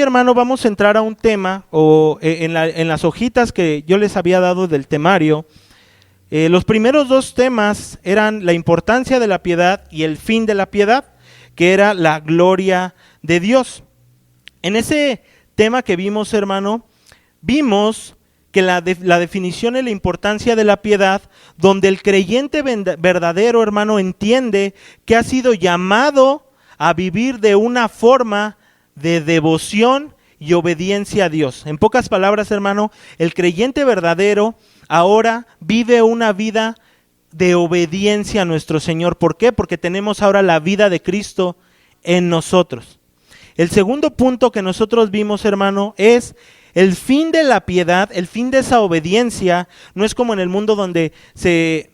hermano, vamos a entrar a un tema, en las hojitas que yo les había dado del temario. Los primeros dos temas eran la importancia de la piedad y el fin de la piedad, que era la gloria de Dios. En ese tema que vimos, hermano, vimos que la definición y la importancia de la piedad, donde el creyente verdadero, hermano, entiende que ha sido llamado a vivir de una forma de devoción y obediencia a Dios. En pocas palabras, hermano, el creyente verdadero ahora vive una vida de obediencia a nuestro Señor. ¿Por qué? Porque tenemos ahora la vida de Cristo en nosotros. El segundo punto que nosotros vimos, hermano, es el fin de la piedad, el fin de esa obediencia. No es como en el mundo donde se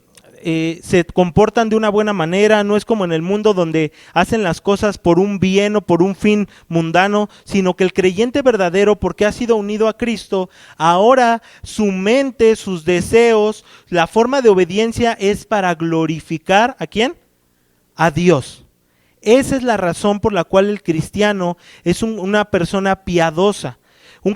comportan de una buena manera, no es como en el mundo donde hacen las cosas por un bien o por un fin mundano, sino que el creyente verdadero, porque ha sido unido a Cristo, ahora su mente, sus deseos, la forma de obediencia es para glorificar ¿a quién? A Dios. Esa es la razón por la cual el cristiano es una persona piadosa. Un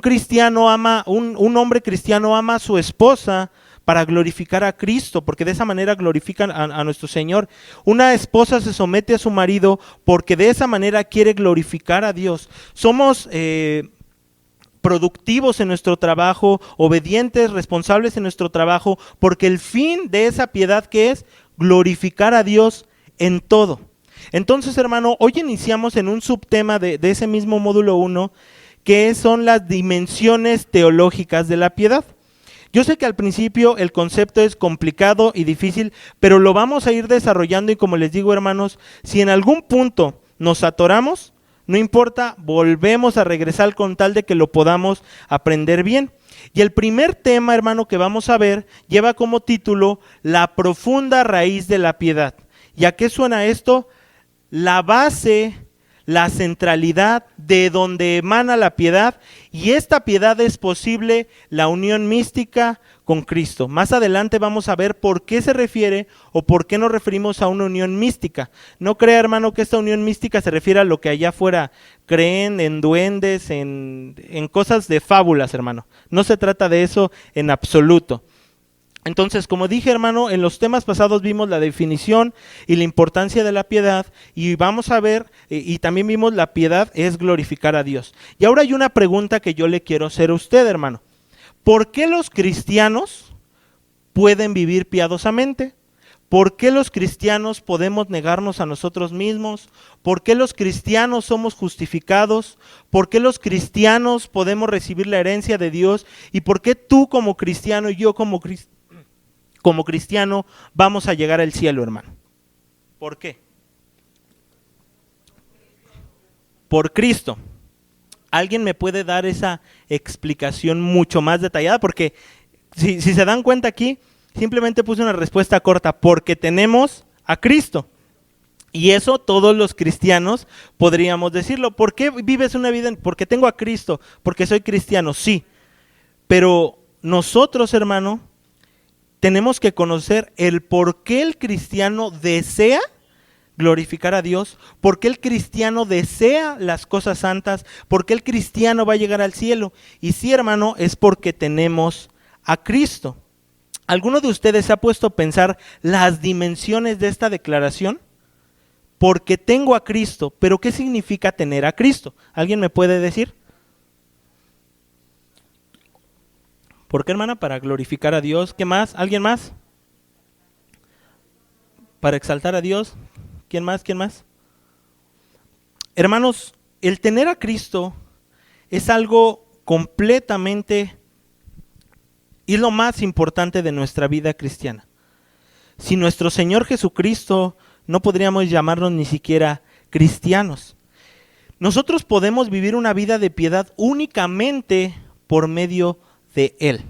hombre cristiano ama a su esposa para glorificar a Cristo, porque de esa manera glorifican a nuestro Señor. Una esposa se somete a su marido porque de esa manera quiere glorificar a Dios. Somos productivos en nuestro trabajo, obedientes, responsables en nuestro trabajo, porque el fin de esa piedad que es glorificar a Dios en todo. Entonces, hermano, hoy iniciamos en un subtema de ese mismo módulo 1, que son las dimensiones teológicas de la piedad. Yo sé que al principio el concepto es complicado y difícil, pero lo vamos a ir desarrollando y como les digo, hermanos, si en algún punto nos atoramos, no importa, volvemos a regresar con tal de que lo podamos aprender bien. Y el primer tema, hermano, que vamos a ver lleva como título La profunda raíz de la piedad. ¿Y a qué suena esto? La base, la centralidad de donde emana la piedad, y esta piedad es posible la unión mística con Cristo. Más adelante vamos a ver por qué se refiere o por qué nos referimos a una unión mística. No crea, hermano, que esta unión mística se refiere a lo que allá afuera creen, en duendes, en cosas de fábulas, hermano. No se trata de eso en absoluto. Entonces, como dije, hermano, en los temas pasados vimos la definición y la importancia de la piedad, y vamos a ver, y también vimos la piedad es glorificar a Dios. Y ahora hay una pregunta que yo le quiero hacer a usted, hermano. ¿Por qué los cristianos pueden vivir piadosamente? ¿Por qué los cristianos podemos negarnos a nosotros mismos? ¿Por qué los cristianos somos justificados? ¿Por qué los cristianos podemos recibir la herencia de Dios? ¿Y por qué tú como cristiano y yo como cristiano vamos a llegar al cielo, hermano? ¿Por qué? Por Cristo. ¿Alguien me puede dar esa explicación mucho más detallada? Porque si se dan cuenta aquí, simplemente puse una respuesta corta, porque tenemos a Cristo. Y eso todos los cristianos podríamos decirlo. ¿Por qué vives una vida? Porque tengo a Cristo, porque soy cristiano, sí. Pero nosotros, hermano, tenemos que conocer el por qué el cristiano desea glorificar a Dios, por qué el cristiano desea las cosas santas, por qué el cristiano va a llegar al cielo. Y sí, hermano, es porque tenemos a Cristo. ¿Alguno de ustedes se ha puesto a pensar las dimensiones de esta declaración? Porque tengo a Cristo, pero ¿qué significa tener a Cristo? ¿Alguien me puede decir? ¿Por qué, hermana? Para glorificar a Dios. ¿Qué más? ¿Alguien más? Para exaltar a Dios. ¿Quién más? ¿Quién más? Hermanos, el tener a Cristo es algo completamente, y lo más importante de nuestra vida cristiana. Sin nuestro Señor Jesucristo no podríamos llamarnos ni siquiera cristianos. Nosotros podemos vivir una vida de piedad únicamente por medio de Él.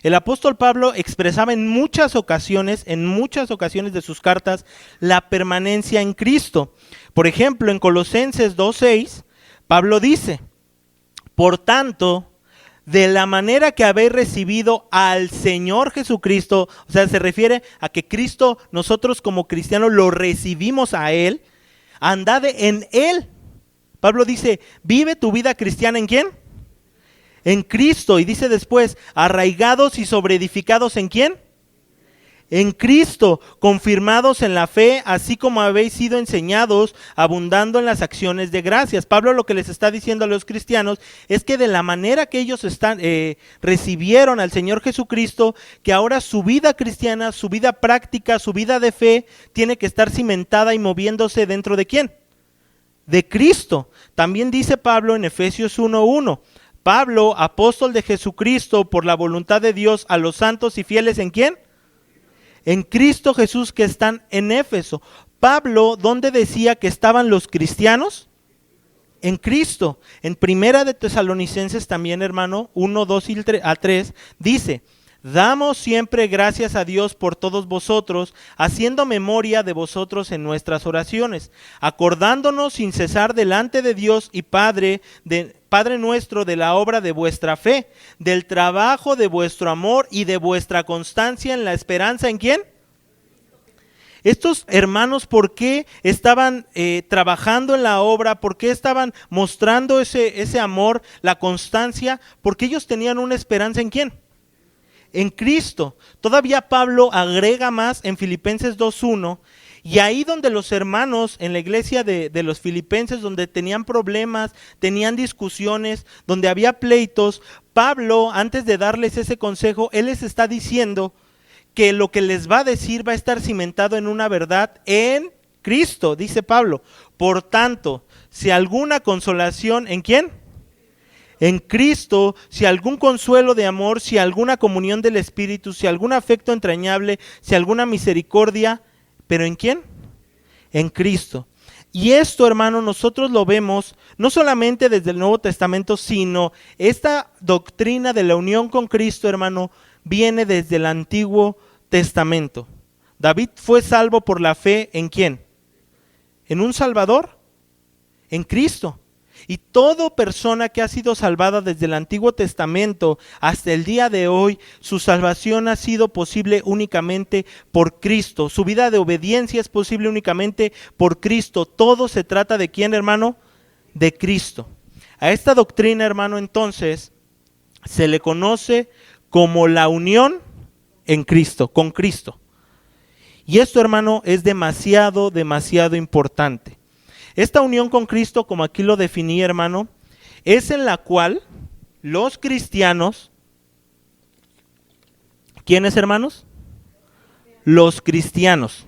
El apóstol Pablo expresaba en muchas ocasiones de sus cartas, la permanencia en Cristo. Por ejemplo, en Colosenses 2:6, Pablo dice: por tanto, de la manera que habéis recibido al Señor Jesucristo, o sea, se refiere a que Cristo, nosotros como cristianos lo recibimos a Él, andad en Él, Pablo dice, vive tu vida cristiana ¿en quién? En Cristo. Y dice después, arraigados y sobreedificados ¿en quién? En Cristo, confirmados en la fe, así como habéis sido enseñados, abundando en las acciones de gracias. Pablo lo que les está diciendo a los cristianos es que de la manera que ellos recibieron al Señor Jesucristo, que ahora su vida cristiana, su vida práctica, su vida de fe, tiene que estar cimentada y moviéndose dentro de ¿quién? De Cristo. También dice Pablo en Efesios 1:1, Pablo, apóstol de Jesucristo, por la voluntad de Dios, a los santos y fieles ¿en quién? En Cristo Jesús que están en Éfeso. Pablo, ¿dónde decía que estaban los cristianos? En Cristo. En Primera de Tesalonicenses también, hermano, 1, 2 y 3, dice, damos siempre gracias a Dios por todos vosotros, haciendo memoria de vosotros en nuestras oraciones, acordándonos sin cesar delante de Dios y Padre nuestro de la obra de vuestra fe, del trabajo de vuestro amor y de vuestra constancia en la esperanza, ¿en quién? Estos hermanos, ¿por qué estaban trabajando en la obra? ¿Por qué estaban mostrando ese amor, la constancia? Porque ellos tenían una esperanza ¿en quién? En Cristo. Todavía Pablo agrega más en Filipenses 2:1, y ahí donde los hermanos en la iglesia de los filipenses, donde tenían problemas, tenían discusiones, donde había pleitos, Pablo, antes de darles ese consejo, él les está diciendo que lo que les va a decir va a estar cimentado en una verdad en Cristo, dice Pablo. Por tanto, si alguna consolación, ¿en quién? En Cristo, si algún consuelo de amor, si alguna comunión del Espíritu, si algún afecto entrañable, si alguna misericordia, ¿pero en quién? En Cristo. Y esto, hermano, nosotros lo vemos no solamente desde el Nuevo Testamento, sino esta doctrina de la unión con Cristo, hermano, viene desde el Antiguo Testamento. David fue salvo por la fe ¿en quién? ¿En un Salvador? En Cristo. Y toda persona que ha sido salvada desde el Antiguo Testamento hasta el día de hoy, su salvación ha sido posible únicamente por Cristo. Su vida de obediencia es posible únicamente por Cristo. Todo se trata ¿de quién, hermano? De Cristo. A esta doctrina, hermano, entonces, se le conoce como la unión en Cristo, con Cristo. Y esto, hermano, es demasiado, demasiado importante. Esta unión con Cristo, como aquí lo definí, hermano, es en la cual los cristianos, ¿quiénes, hermanos? Los cristianos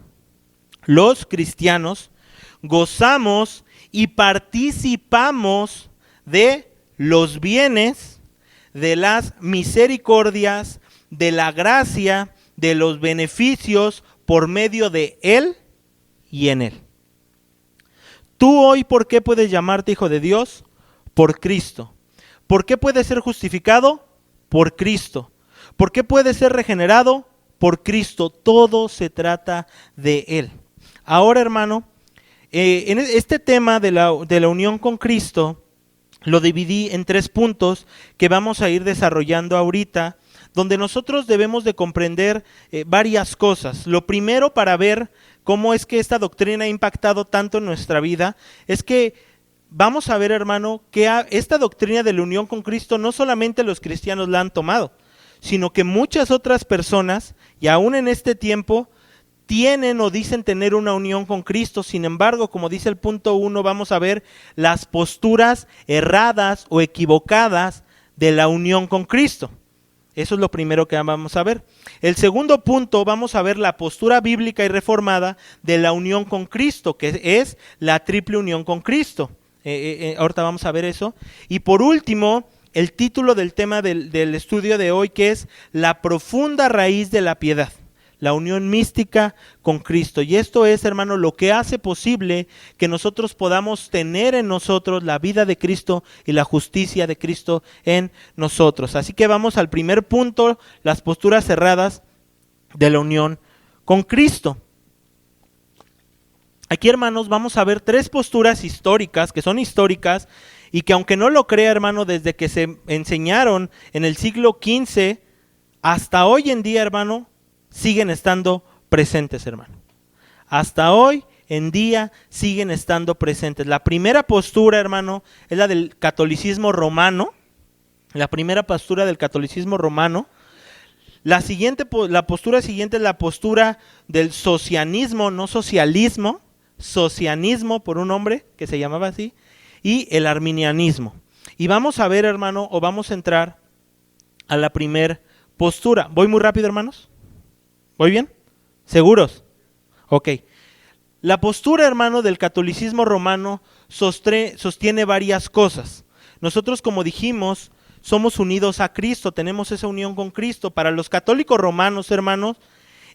gozamos y participamos de los bienes, de las misericordias, de la gracia, de los beneficios por medio de Él y en Él. Tú hoy, ¿por qué puedes llamarte hijo de Dios? Por Cristo. ¿Por qué puedes ser justificado? Por Cristo. ¿Por qué puedes ser regenerado? Por Cristo. Todo se trata de Él. Ahora, hermano, en este tema de la unión con Cristo, lo dividí en 3 puntos que vamos a ir desarrollando ahorita, donde nosotros debemos de comprender varias cosas. Lo primero, para ver cómo es que esta doctrina ha impactado tanto en nuestra vida, es que vamos a ver, hermano, que esta doctrina de la unión con Cristo no solamente los cristianos la han tomado, sino que muchas otras personas, y aún en este tiempo, tienen o dicen tener una unión con Cristo. Sin embargo, como dice el punto 1, vamos a ver las posturas erradas o equivocadas de la unión con Cristo. Eso es lo primero que vamos a ver. El segundo punto, vamos a ver la postura bíblica y reformada de la unión con Cristo, que es la triple unión con Cristo. Ahorita vamos a ver eso. Y por último, el título del tema del estudio de hoy, que es la profunda raíz de la piedad. La unión mística con Cristo. Y esto es, hermano, lo que hace posible que nosotros podamos tener en nosotros la vida de Cristo y la justicia de Cristo en nosotros. Así que vamos al primer punto, las posturas cerradas de la unión con Cristo. Aquí, hermanos, vamos a ver 3 posturas históricas, que son históricas, y que aunque no lo crea, hermano, desde que se enseñaron en el siglo XV hasta hoy en día, hermano, siguen estando presentes, hermano. Hasta hoy, en día siguen estando presentes. La primera postura, hermano, es la del catolicismo romano. La primera postura del catolicismo romano. La postura siguiente es la postura del socianismo, no socialismo, socianismo por un hombre que se llamaba así, y el arminianismo. Y vamos a ver, hermano, o vamos a entrar a la primer postura. ¿Voy muy rápido, hermanos? ¿Voy bien? ¿Seguros? Ok. La postura, hermano, del catolicismo romano sostiene varias cosas. Nosotros, como dijimos, somos unidos a Cristo, tenemos esa unión con Cristo. Para los católicos romanos, hermanos,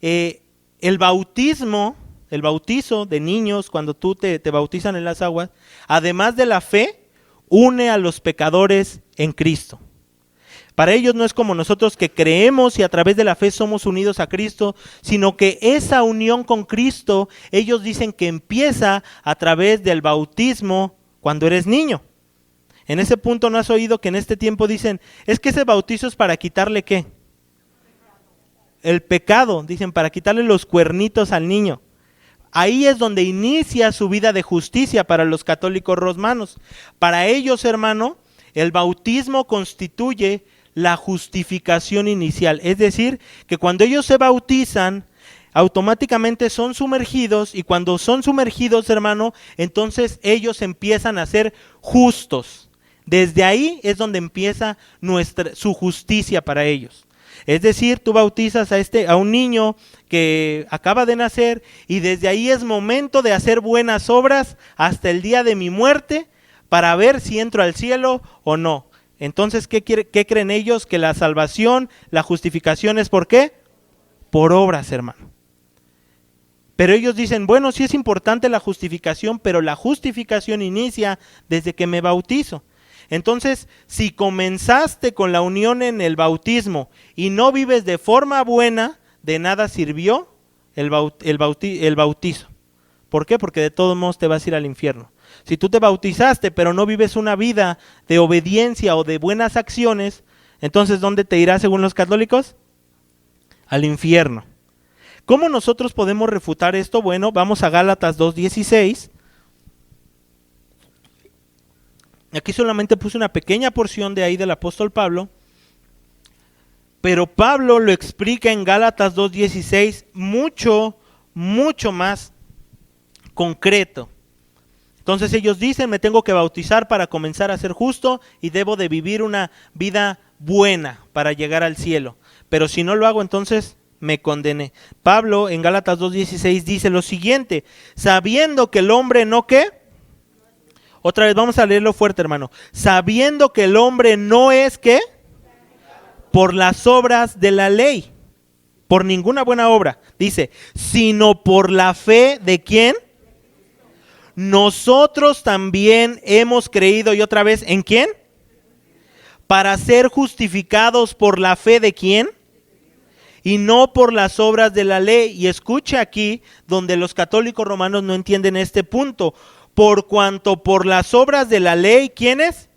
el bautizo de niños, cuando tú te bautizan en las aguas, además de la fe, une a los pecadores en Cristo. Para ellos no es como nosotros que creemos y a través de la fe somos unidos a Cristo, sino que esa unión con Cristo, ellos dicen que empieza a través del bautismo cuando eres niño. En ese punto, ¿no has oído que en este tiempo dicen, es que ese bautizo es para quitarle qué? El pecado, dicen, para quitarle los cuernitos al niño. Ahí es donde inicia su vida de justicia para los católicos romanos. Para ellos, hermano, el bautismo constituye la justificación inicial. Es decir, que cuando ellos se bautizan, automáticamente son sumergidos, y cuando son sumergidos, hermano, entonces ellos empiezan a ser justos. Desde ahí es donde empieza su justicia para ellos. Es decir, tú bautizas a un niño que acaba de nacer, y desde ahí es momento de hacer buenas obras hasta el día de mi muerte para ver si entro al cielo o no. Entonces, ¿qué creen ellos? Que la salvación, la justificación es ¿por qué? Por obras, hermano. Pero ellos dicen, bueno, sí es importante la justificación, pero la justificación inicia desde que me bautizo. Entonces, si comenzaste con la unión en el bautismo y no vives de forma buena, de nada sirvió el bautizo. ¿Por qué? Porque de todos modos te vas a ir al infierno. Si tú te bautizaste pero no vives una vida de obediencia o de buenas acciones, entonces ¿dónde te irás según los católicos? Al infierno. ¿Cómo nosotros podemos refutar esto? Bueno, vamos a Gálatas 2:16. Aquí solamente puse una pequeña porción de ahí del apóstol Pablo, pero Pablo lo explica en Gálatas 2:16 mucho más concreto. Entonces ellos dicen, me tengo que bautizar para comenzar a ser justo y debo de vivir una vida buena para llegar al cielo. Pero si no lo hago, entonces me condené. Pablo en Gálatas 2:16 dice lo siguiente, sabiendo que el hombre no ¿qué? Otra vez, vamos a leerlo fuerte, hermano. Sabiendo que el hombre no es ¿qué? Por las obras de la ley, por ninguna buena obra, dice, sino por la fe de ¿quién? Nosotros también hemos creído, y otra vez, ¿en quién? Para ser justificados por la fe de ¿quién? Y no por las obras de la ley. Y escucha aquí donde los católicos romanos no entienden este punto. Por cuanto por las obras de la ley, ¿quiénes?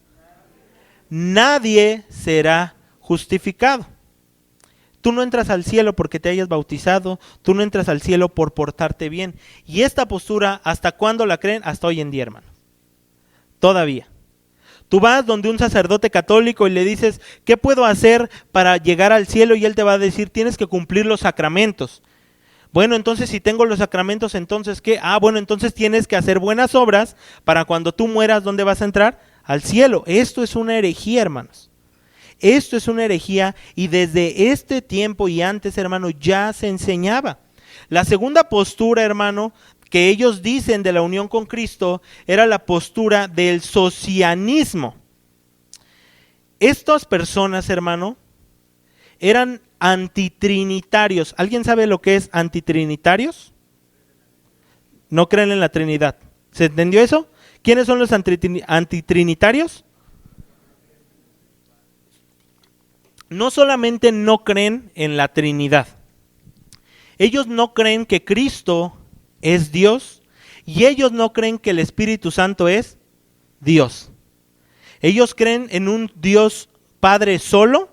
Nadie será justificado. Tú no entras al cielo porque te hayas bautizado, tú no entras al cielo por portarte bien. Y esta postura, ¿hasta cuándo la creen? Hasta hoy en día, hermano. Todavía. Tú vas donde un sacerdote católico y le dices, ¿qué puedo hacer para llegar al cielo? Y él te va a decir, tienes que cumplir los sacramentos. Bueno, entonces si tengo los sacramentos, ¿entonces qué? Bueno, entonces tienes que hacer buenas obras para cuando tú mueras, ¿dónde vas a entrar? Al cielo. Esto es una herejía, hermanos. Esto es una herejía y desde este tiempo y antes, hermano, ya se enseñaba. La segunda postura, hermano, que ellos dicen de la unión con Cristo, era la postura del socianismo. Estas personas, hermano, eran antitrinitarios. ¿Alguien sabe lo que es antitrinitarios? No creen en la Trinidad. ¿Se entendió eso? ¿Quiénes son los antitrinitarios? No solamente no creen en la Trinidad, ellos no creen que Cristo es Dios y ellos no creen que el Espíritu Santo es Dios. Ellos creen en un Dios Padre solo,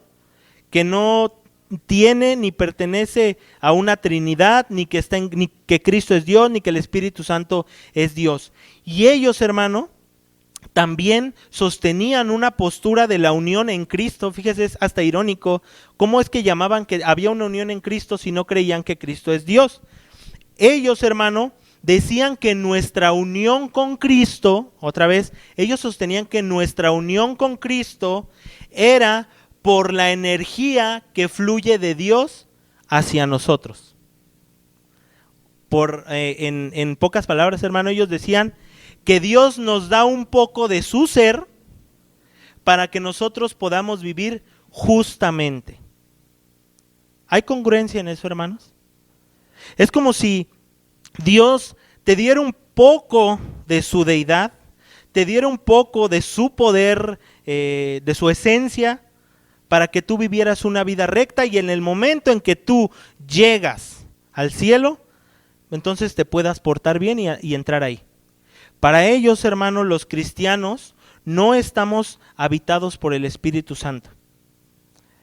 que no tiene ni pertenece a una Trinidad, ni que Cristo es Dios, ni que el Espíritu Santo es Dios. Y ellos, hermano, también sostenían una postura de la unión en Cristo. Fíjese, es hasta irónico, ¿cómo es que llamaban que había una unión en Cristo si no creían que Cristo es Dios? Ellos, hermano, decían que nuestra unión con Cristo, otra vez, ellos sostenían que nuestra unión con Cristo era por la energía que fluye de Dios hacia nosotros. En pocas palabras, hermano, ellos decían que Dios nos da un poco de su ser para que nosotros podamos vivir justamente. ¿Hay congruencia en eso, hermanos? Es como si Dios te diera un poco de su deidad, te diera un poco de su poder, de su esencia, para que tú vivieras una vida recta y en el momento en que tú llegas al cielo, entonces te puedas portar bien y entrar ahí. Para ellos, hermanos, los cristianos no estamos habitados por el Espíritu Santo.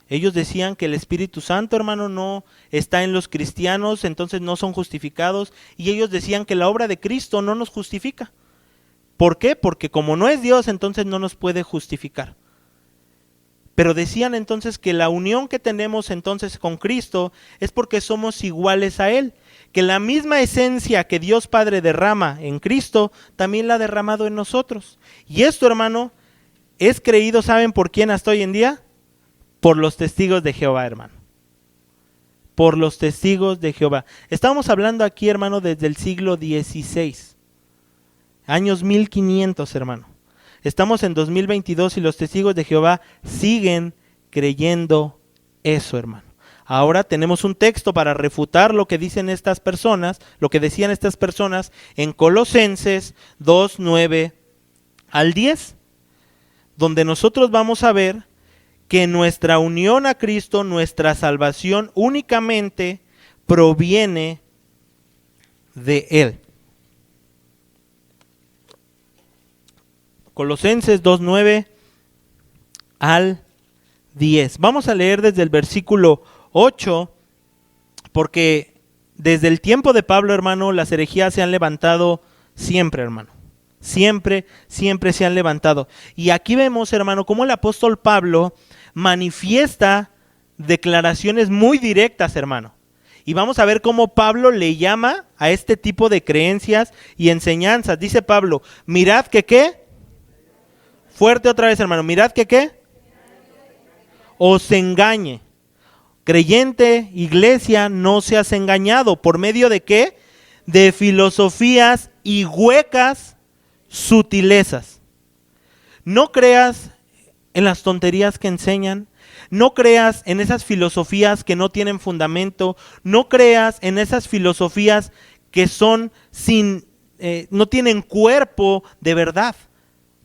Ellos decían que el Espíritu Santo, hermano, no está en los cristianos, entonces no son justificados. Y ellos decían que la obra de Cristo no nos justifica. ¿Por qué? Porque como no es Dios, entonces no nos puede justificar. Pero decían entonces que la unión que tenemos entonces con Cristo es porque somos iguales a Él. Que la misma esencia que Dios Padre derrama en Cristo, también la ha derramado en nosotros. Y esto, hermano, es creído, ¿saben por quién hasta hoy en día? Por los testigos de Jehová, hermano. Por los testigos de Jehová. Estamos hablando aquí, hermano, desde el siglo XVI. Años 1500, hermano. Estamos en 2022 y los testigos de Jehová siguen creyendo eso, hermano. Ahora tenemos un texto para refutar lo que dicen estas personas, lo que decían estas personas en Colosenses 2, 9 al 10, donde nosotros vamos a ver que nuestra unión a Cristo, nuestra salvación únicamente proviene de Él. Colosenses 2:9 al 10. Vamos a leer desde el versículo 8, porque desde el tiempo de Pablo, hermano, las herejías se han levantado siempre, hermano. Siempre se han levantado. Y aquí vemos, hermano, cómo el apóstol Pablo manifiesta declaraciones muy directas, hermano. Y vamos a ver cómo Pablo le llama a este tipo de creencias y enseñanzas. Dice Pablo, mirad que ¿qué? Fuerte otra vez, hermano. Mirad que ¿qué? Os engañe. Creyente, iglesia, no seas engañado. ¿Por medio de qué? De filosofías y huecas sutilezas. No creas en las tonterías que enseñan. No creas en esas filosofías que no tienen fundamento. No creas en esas filosofías que son no tienen cuerpo de verdad.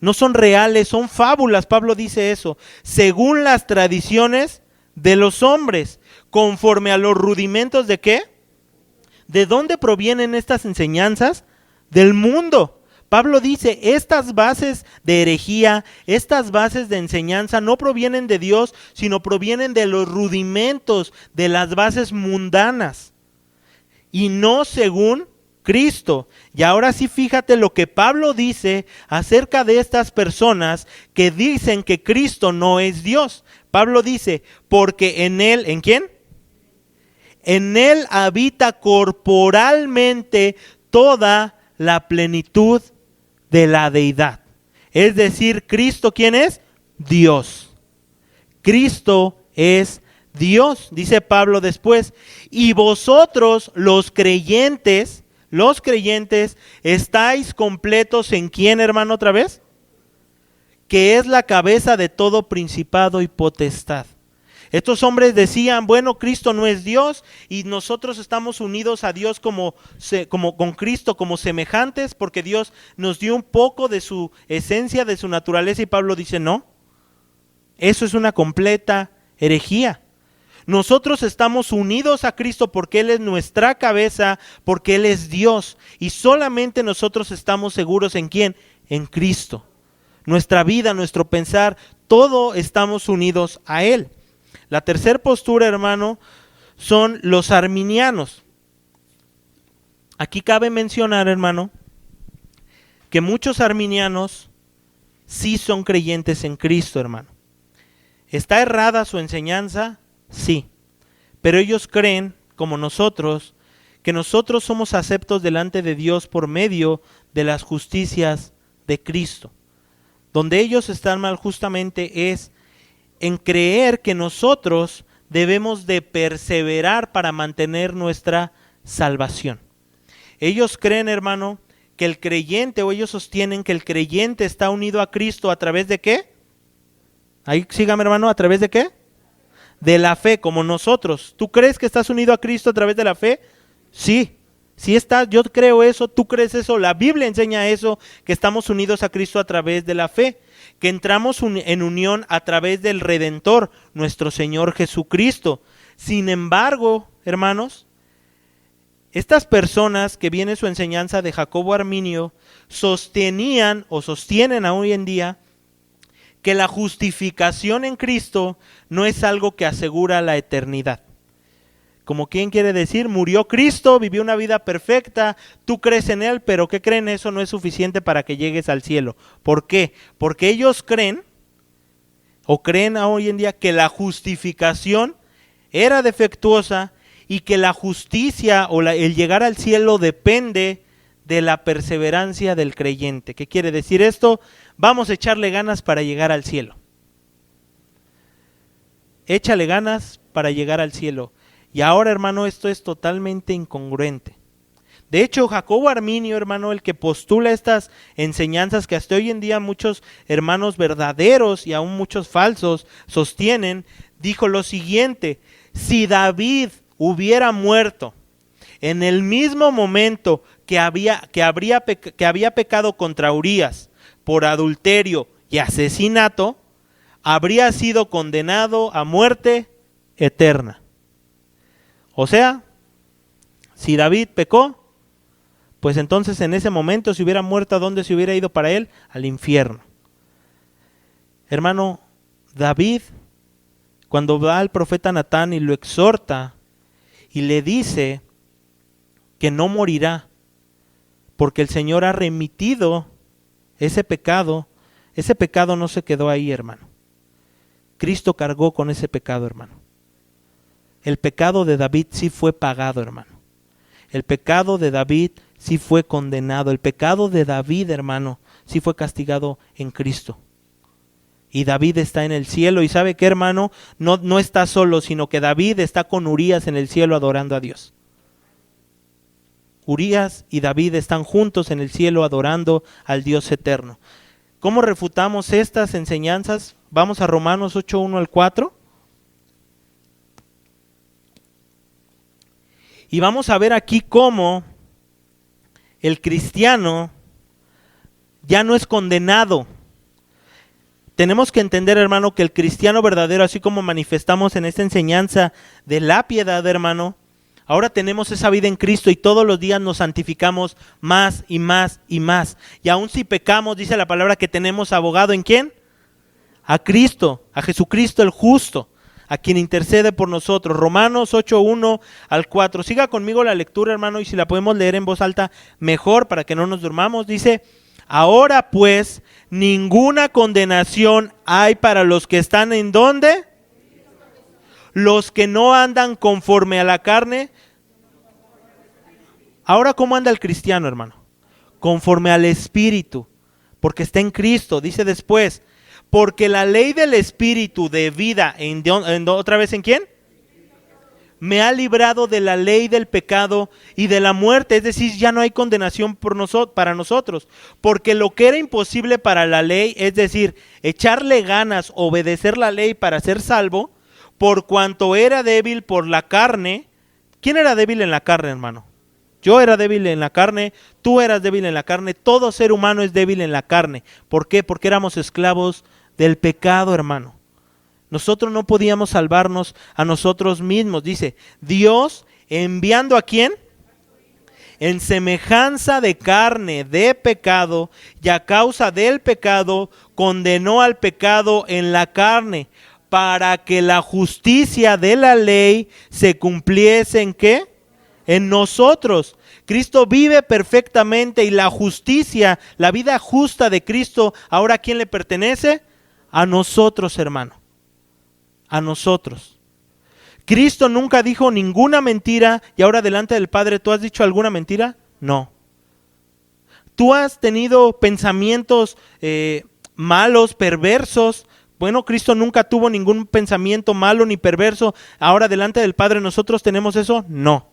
No son reales, son fábulas. Pablo dice eso. Según las tradiciones de los hombres, conforme a los rudimentos de ¿qué? ¿De dónde provienen estas enseñanzas? Del mundo. Pablo dice, estas bases de herejía, estas bases de enseñanza no provienen de Dios, sino provienen de los rudimentos, de las bases mundanas, y no según Cristo. Y ahora sí, fíjate lo que Pablo dice acerca de estas personas que dicen que Cristo no es Dios. Pablo dice, porque en Él, ¿en quién? En Él habita corporalmente toda la plenitud de la deidad. Es decir, Cristo, ¿quién es? Dios. Cristo es Dios, dice Pablo después. Y vosotros, los creyentes, estáis completos ¿en quién, hermano, otra vez? Que es la cabeza de todo principado y potestad. Estos hombres decían, bueno, Cristo no es Dios y nosotros estamos unidos a Dios como con Cristo, como semejantes, porque Dios nos dio un poco de su esencia, de su naturaleza, y Pablo dice, no, eso es una completa herejía. Nosotros estamos unidos a Cristo porque Él es nuestra cabeza, porque Él es Dios, y solamente nosotros estamos seguros ¿en quién? En Cristo. Nuestra vida, nuestro pensar, todo estamos unidos a Él. La tercera postura, hermano, son los arminianos. Aquí cabe mencionar, hermano, que muchos arminianos sí son creyentes en Cristo, hermano. ¿Está errada su enseñanza? Sí. Pero ellos creen, como nosotros, que nosotros somos aceptos delante de Dios por medio de las justicias de Cristo. Donde ellos están mal justamente es en creer que nosotros debemos de perseverar para mantener nuestra salvación. Ellos creen, hermano, que el creyente, o ellos sostienen que el creyente está unido a Cristo a través de ¿qué? Ahí sígame, hermano, ¿a través de qué? De la fe, como nosotros. ¿Tú crees que estás unido a Cristo a través de la fe? Sí. Sí está, yo creo eso, tú crees eso, la Biblia enseña eso, que estamos unidos a Cristo a través de la fe, que entramos en unión a través del Redentor, nuestro Señor Jesucristo. Sin embargo, hermanos, estas personas que viene su enseñanza de Jacobo Arminio, sostenían o sostienen hoy en día que la justificación en Cristo no es algo que asegura la eternidad. Como quien quiere decir, murió Cristo, vivió una vida perfecta, tú crees en Él, pero ¿qué creen? Eso no es suficiente para que llegues al cielo. ¿Por qué? Porque ellos creen, o creen hoy en día, que la justificación era defectuosa y que la justicia o el llegar al cielo depende de la perseverancia del creyente. ¿Qué quiere decir esto? Vamos a echarle ganas para llegar al cielo. Échale ganas para llegar al cielo. Y ahora, hermano, esto es totalmente incongruente. De hecho, Jacobo Arminio, hermano, el que postula estas enseñanzas que hasta hoy en día muchos hermanos verdaderos y aún muchos falsos sostienen, dijo lo siguiente: si David hubiera muerto en el mismo momento que había pecado contra Urías por adulterio y asesinato, habría sido condenado a muerte eterna. O sea, si David pecó, pues entonces en ese momento si hubiera muerto, ¿a dónde se hubiera ido para él? Al infierno. Hermano, David, cuando va al profeta Natán y lo exhorta y le dice que no morirá, porque el Señor ha remitido ese pecado no se quedó ahí, hermano. Cristo cargó con ese pecado, hermano. El pecado de David sí fue pagado, hermano. El pecado de David sí fue condenado. El pecado de David, hermano, sí fue castigado en Cristo. Y David está en el cielo. ¿Y sabe qué, hermano? No está solo, sino que David está con Urías en el cielo adorando a Dios. Urías y David están juntos en el cielo adorando al Dios eterno. ¿Cómo refutamos estas enseñanzas? Vamos a Romanos 8:1 al 4. Y vamos a ver aquí cómo el cristiano ya no es condenado. Tenemos que entender, hermano, que el cristiano verdadero, así como manifestamos en esta enseñanza de la piedad, hermano, ahora tenemos esa vida en Cristo y todos los días nos santificamos más y más y más. Y aun si pecamos, dice la palabra que tenemos abogado, ¿en quién? A Cristo, a Jesucristo el justo, a quien intercede por nosotros. Romanos 8:1 al 4. Siga conmigo la lectura, hermano, y si la podemos leer en voz alta, mejor, para que no nos durmamos. Dice: ahora pues, ninguna condenación hay para los que están ¿en dónde? Los que no andan conforme a la carne. Ahora, ¿cómo anda el cristiano, hermano? Conforme al Espíritu, porque está en Cristo. Dice después: porque la ley del Espíritu de vida, ¿otra vez en quién? Me ha librado de la ley del pecado y de la muerte. Es decir, ya no hay condenación para nosotros. Porque lo que era imposible para la ley, es decir, echarle ganas, obedecer la ley para ser salvo, por cuanto era débil por la carne. ¿Quién era débil en la carne, hermano? Yo era débil en la carne, tú eras débil en la carne, todo ser humano es débil en la carne. ¿Por qué? Porque éramos esclavos del pecado, hermano. Nosotros no podíamos salvarnos a nosotros mismos. Dice, Dios enviando ¿a quién? En semejanza de carne, de pecado, y a causa del pecado, condenó al pecado en la carne, para que la justicia de la ley se cumpliese ¿en qué? En nosotros. Cristo vive perfectamente y la justicia, la vida justa de Cristo, ¿ahora a quién le pertenece? A nosotros, hermano. A nosotros. Cristo nunca dijo ninguna mentira y ahora delante del Padre, ¿tú has dicho alguna mentira? No. ¿Tú has tenido pensamientos malos, perversos? Bueno, Cristo nunca tuvo ningún pensamiento malo ni perverso. Ahora delante del Padre, ¿nosotros tenemos eso? No.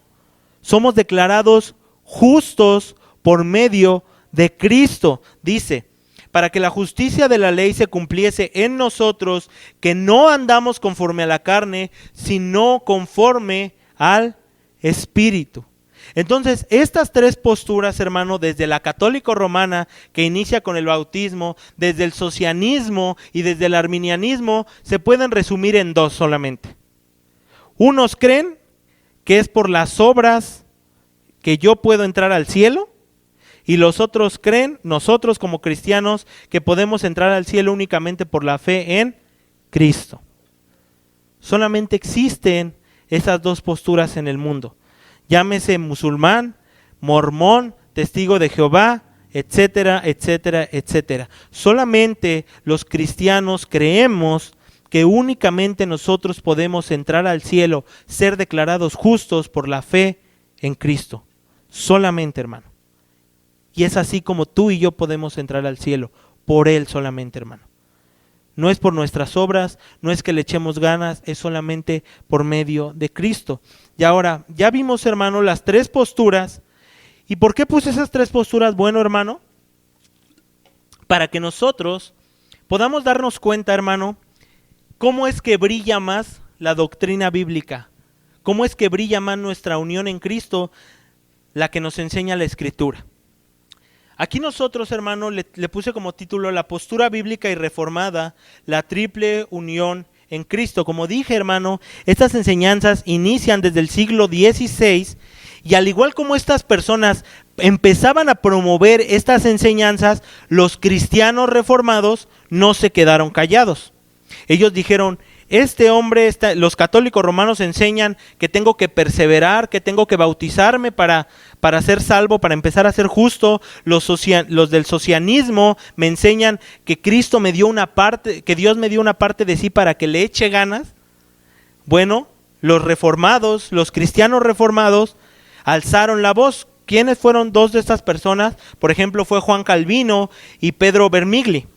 Somos declarados justos por medio de Cristo. Dice, para que la justicia de la ley se cumpliese en nosotros, que no andamos conforme a la carne, sino conforme al Espíritu. Entonces, estas tres posturas, hermano, desde la católico-romana, que inicia con el bautismo, desde el socianismo y desde el arminianismo, se pueden resumir en dos solamente. Unos creen que es por las obras que yo puedo entrar al cielo, y los otros creen, nosotros como cristianos, que podemos entrar al cielo únicamente por la fe en Cristo. Solamente existen esas dos posturas en el mundo. Llámese musulmán, mormón, testigo de Jehová, etcétera, etcétera, etcétera. Solamente los cristianos creemos que únicamente nosotros podemos entrar al cielo, ser declarados justos por la fe en Cristo. Solamente, hermano. Y es así como tú y yo podemos entrar al cielo, por Él solamente, hermano. No es por nuestras obras, no es que le echemos ganas, es solamente por medio de Cristo. Y ahora, ya vimos, hermano, las tres posturas. ¿Y por qué puse esas tres posturas? Bueno, hermano, para que nosotros podamos darnos cuenta, hermano, cómo es que brilla más la doctrina bíblica, cómo es que brilla más nuestra unión en Cristo, la que nos enseña la Escritura. Aquí nosotros, hermano, le puse como título la postura bíblica y reformada, la triple unión en Cristo. Como dije, hermano, estas enseñanzas inician desde el siglo XVI y al igual como estas personas empezaban a promover estas enseñanzas, los cristianos reformados no se quedaron callados. Ellos dijeron, este hombre, los católicos romanos enseñan que tengo que perseverar, que tengo que bautizarme para ser salvo, para empezar a ser justo. Los del socianismo me enseñan que Cristo me dio una parte, que Dios me dio una parte de sí para que le eche ganas. Bueno, los reformados, los cristianos reformados, alzaron la voz. ¿Quiénes fueron dos de estas personas? Por ejemplo, fue Juan Calvino y Pedro Vermigli.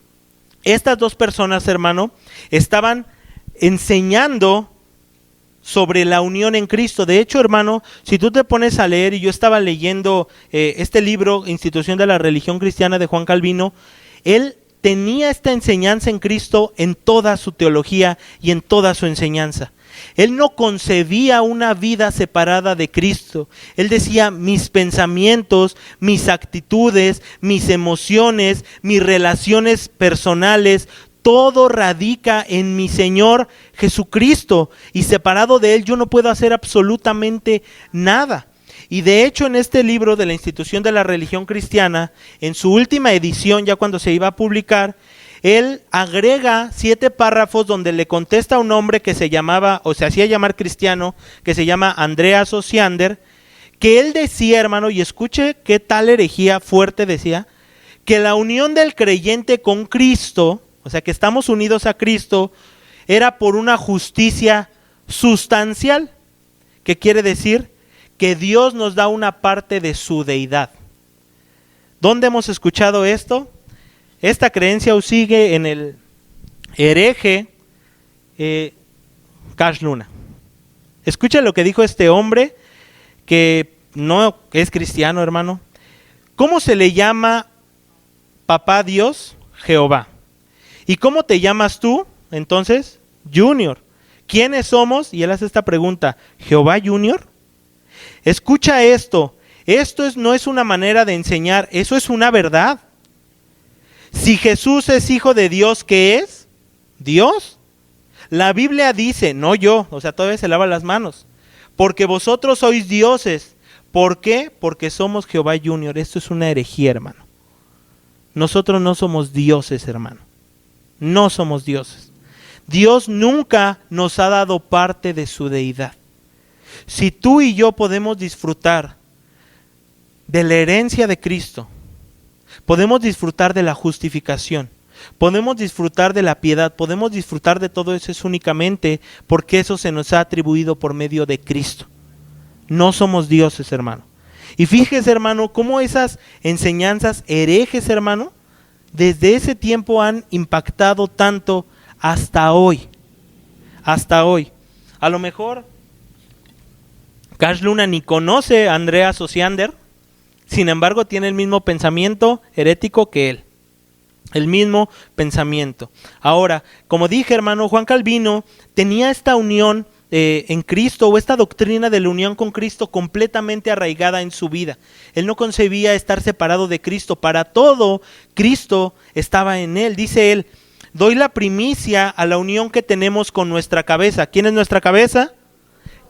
Estas dos personas, hermano, estaban enseñando sobre la unión en Cristo. De hecho, hermano, si tú te pones a leer, y yo estaba leyendo este libro, Institución de la Religión Cristiana de Juan Calvino, él tenía esta enseñanza en Cristo en toda su teología y en toda su enseñanza. Él no concebía una vida separada de Cristo. Él decía, mis pensamientos, mis actitudes, mis emociones, mis relaciones personales, todo radica en mi Señor Jesucristo, y separado de Él yo no puedo hacer absolutamente nada. Y de hecho, en este libro de la Institución de la Religión Cristiana, en su última edición, ya cuando se iba a publicar, él agrega 7 párrafos donde le contesta a un hombre que se llamaba, o se hacía llamar cristiano, que se llama Andreas Osiander, que él decía, hermano, y escuche qué tal herejía fuerte decía, que la unión del creyente con Cristo, o sea que estamos unidos a Cristo, era por una justicia sustancial. ¿Qué quiere decir? Que Dios nos da una parte de su deidad. ¿Dónde hemos escuchado esto? Esta creencia sigue en el hereje Cash Luna. Escucha lo que dijo este hombre, que no es cristiano, hermano. ¿Cómo se le llama papá Dios? Jehová. ¿Y cómo te llamas tú? Entonces, Junior. ¿Quiénes somos? Y él hace esta pregunta, ¿Jehová Junior? Escucha esto. Esto no es una manera de enseñar, eso es una verdad. Si Jesús es hijo de Dios, ¿qué es? Dios. La Biblia dice, no yo, o sea, todavía se lava las manos, porque vosotros sois dioses. ¿Por qué? Porque somos Jehová Junior. Esto es una herejía, hermano. Nosotros no somos dioses, hermano. No somos dioses. Dios nunca nos ha dado parte de su deidad. Si tú y yo podemos disfrutar de la herencia de Cristo, podemos disfrutar de la justificación, podemos disfrutar de la piedad, podemos disfrutar de todo eso, es únicamente porque eso se nos ha atribuido por medio de Cristo. No somos dioses, hermano. Y fíjese, hermano, cómo esas enseñanzas herejes, hermano, desde ese tiempo han impactado tanto hasta hoy. Hasta hoy. A lo mejor Cash Luna ni conoce a Andreas Osiander, sin embargo tiene el mismo pensamiento herético que él. El mismo pensamiento. Ahora, como dije, hermano, Juan Calvino tenía esta unión en Cristo, o esta doctrina de la unión con Cristo completamente arraigada en su vida. Él no concebía estar separado de Cristo. Para todo, Cristo estaba en él. Dice él: doy la primicia a la unión que tenemos con nuestra cabeza. ¿Quién es nuestra cabeza?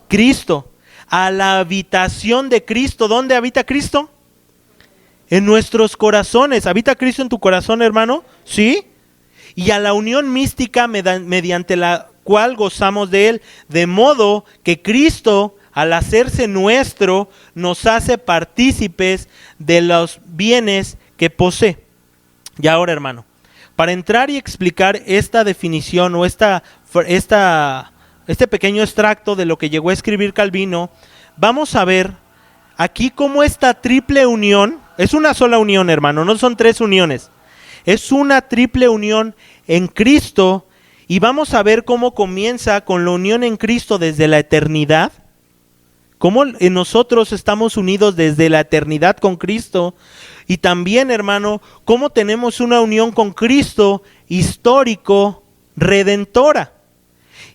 Cristo. A la habitación de Cristo. ¿Dónde habita Cristo? En nuestros corazones. ¿Habita Cristo en tu corazón, hermano? ¿Sí? Y a la unión mística mediante la cual gozamos de él, de modo que Cristo, al hacerse nuestro, nos hace partícipes de los bienes que posee. Y ahora, hermano, para entrar y explicar esta definición o este pequeño extracto de lo que llegó a escribir Calvino, vamos a ver aquí cómo esta triple unión, es una sola unión, hermano, no son tres uniones, es una triple unión en Cristo. Y vamos a ver cómo comienza con la unión en Cristo desde la eternidad, cómo nosotros estamos unidos desde la eternidad con Cristo, y también, hermano, cómo tenemos una unión con Cristo histórico, redentora.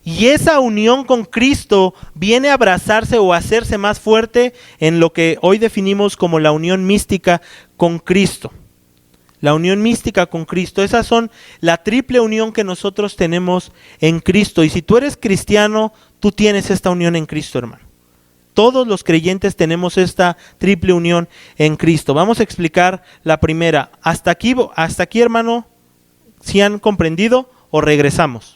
Y esa unión con Cristo viene a abrazarse o a hacerse más fuerte en lo que hoy definimos como la unión mística con Cristo. La unión mística con Cristo, esas son la triple unión que nosotros tenemos en Cristo. Y si tú eres cristiano, tú tienes esta unión en Cristo, hermano. Todos los creyentes tenemos esta triple unión en Cristo. Vamos a explicar la primera. Hasta aquí, hermano, ¿sí han comprendido o regresamos?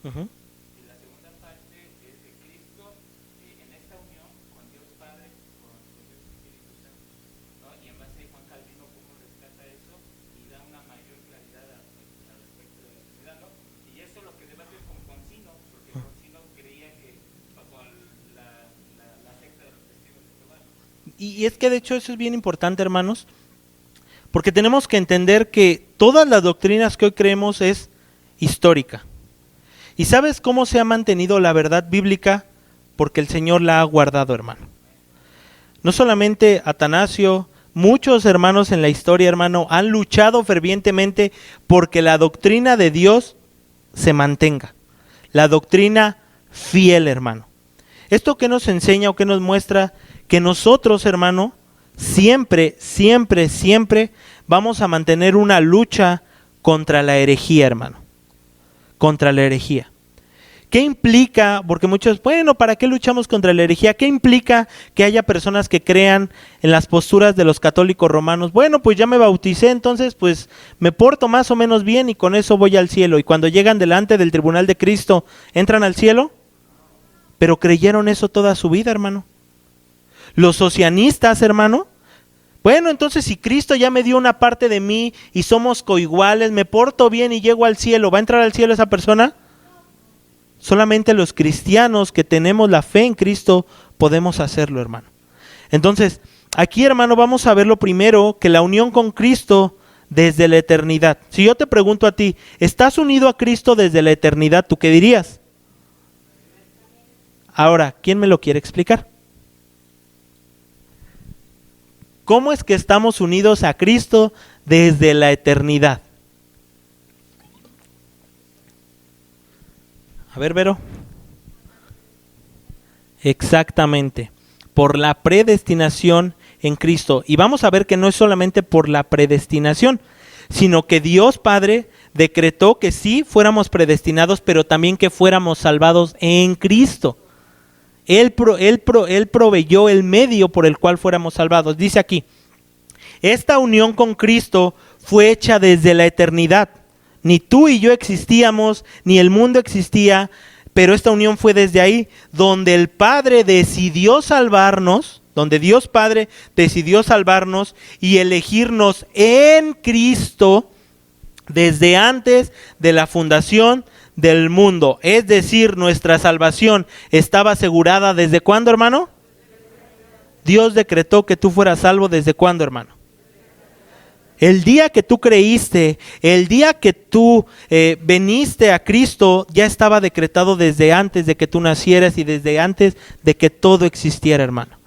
Uh-huh. Y la segunda parte es de Cristo en esta unión con Dios Padre, con Dios Espíritu Santo, ¿no? Y en base a Juan Calvino cómo rescata eso y da una mayor claridad al respecto de la Trinidad, ¿no? Y eso es lo que debate con Concino, porque Concino creía que con la secta de los testigos de Jehová. Y es que de hecho eso es bien importante, hermanos, porque tenemos que entender que todas las doctrinas que hoy creemos es histórica. ¿Y sabes cómo se ha mantenido la verdad bíblica? Porque el Señor la ha guardado, hermano. No solamente Atanasio, muchos hermanos en la historia, hermano, han luchado fervientemente porque la doctrina de Dios se mantenga. La doctrina fiel, hermano. ¿Esto qué nos enseña o qué nos muestra? Que nosotros, hermano, siempre, siempre, siempre vamos a mantener una lucha contra la herejía, hermano. Contra la herejía. ¿Qué implica? Porque muchos, bueno, ¿para qué luchamos contra la herejía? ¿Qué implica que haya personas que crean en las posturas de los católicos romanos? Bueno, pues ya me bauticé, entonces pues me porto más o menos bien y con eso voy al cielo. Y cuando llegan delante del tribunal de Cristo, ¿entran al cielo? Pero creyeron eso toda su vida, hermano. Los ocianistas, hermano, bueno, entonces si Cristo ya me dio una parte de mí y somos coiguales, me porto bien y llego al cielo, ¿va a entrar al cielo esa persona? Solamente los cristianos que tenemos la fe en Cristo podemos hacerlo, hermano. Entonces, aquí, hermano, vamos a ver lo primero, que la unión con Cristo desde la eternidad. Si yo te pregunto a ti, ¿estás unido a Cristo desde la eternidad? ¿Tú qué dirías? Ahora, ¿quién me lo quiere explicar? ¿Cómo es que estamos unidos a Cristo desde la eternidad? A ver, Vero. Exactamente, por la predestinación en Cristo. Y vamos a ver que no es solamente por la predestinación, sino que Dios Padre decretó que sí fuéramos predestinados, pero también que fuéramos salvados en Cristo. Él proveyó el medio por el cual fuéramos salvados. Dice aquí, esta unión con Cristo fue hecha desde la eternidad. Ni tú y yo existíamos, ni el mundo existía, pero esta unión fue desde ahí, donde el Padre decidió salvarnos, donde Dios Padre decidió salvarnos y elegirnos en Cristo desde antes de la fundación del mundo. Es decir, nuestra salvación estaba asegurada ¿desde cuándo, hermano? Dios decretó que tú fueras salvo ¿desde cuándo, hermano? El día que tú creíste, el día que tú veniste a Cristo, ya estaba decretado desde antes de que tú nacieras y desde antes de que todo existiera, hermano.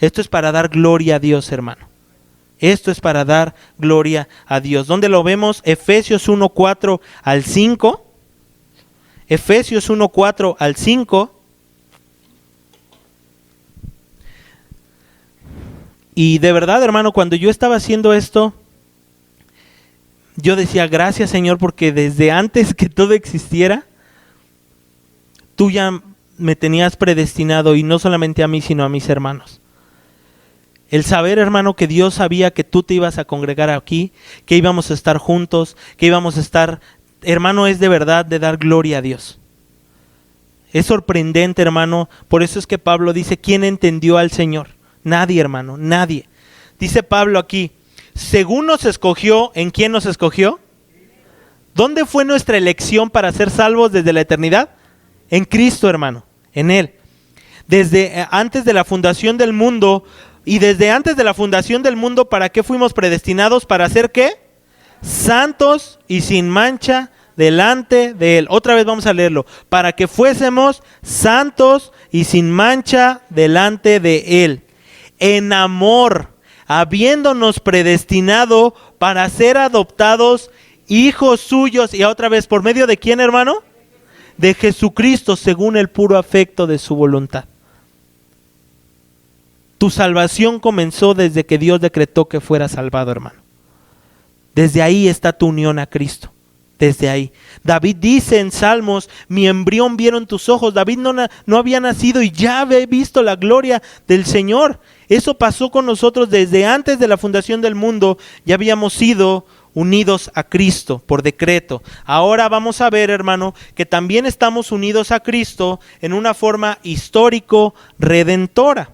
Esto es para dar gloria a Dios, hermano. Esto es para dar gloria a Dios. ¿Dónde lo vemos? Efesios 1:4 al 5. Efesios 1:4 al 5. Y de verdad, hermano, cuando yo estaba haciendo esto, yo decía, gracias Señor, porque desde antes que todo existiera, tú ya me tenías predestinado, y no solamente a mí, sino a mis hermanos. El saber, hermano, que Dios sabía que tú te ibas a congregar aquí, que íbamos a estar juntos, que íbamos a estar, hermano, es de verdad de dar gloria a Dios. Es sorprendente, hermano, por eso es que Pablo dice, ¿quién entendió al Señor? Nadie, hermano, nadie. Dice Pablo aquí, según nos escogió, ¿en quién nos escogió? ¿Dónde fue nuestra elección para ser salvos desde la eternidad? En Cristo, hermano, en Él. Desde antes de la fundación del mundo, y desde antes de la fundación del mundo, ¿para qué fuimos predestinados? ¿Para ser qué? Santos y sin mancha delante de Él. Otra vez vamos a leerlo. Para que fuésemos santos y sin mancha delante de Él. En amor, habiéndonos predestinado para ser adoptados hijos suyos. Y otra vez, ¿por medio de quién, hermano? De Jesucristo, según el puro afecto de su voluntad. Tu salvación comenzó desde que Dios decretó que fueras salvado, hermano. Desde ahí está tu unión a Cristo. Desde ahí. David dice en Salmos, mi embrión vieron tus ojos. David no había nacido y ya había visto la gloria del Señor. Eso pasó con nosotros desde antes de la fundación del mundo. Ya habíamos sido unidos a Cristo por decreto. Ahora vamos a ver, hermano, que también estamos unidos a Cristo en una forma histórico-redentora.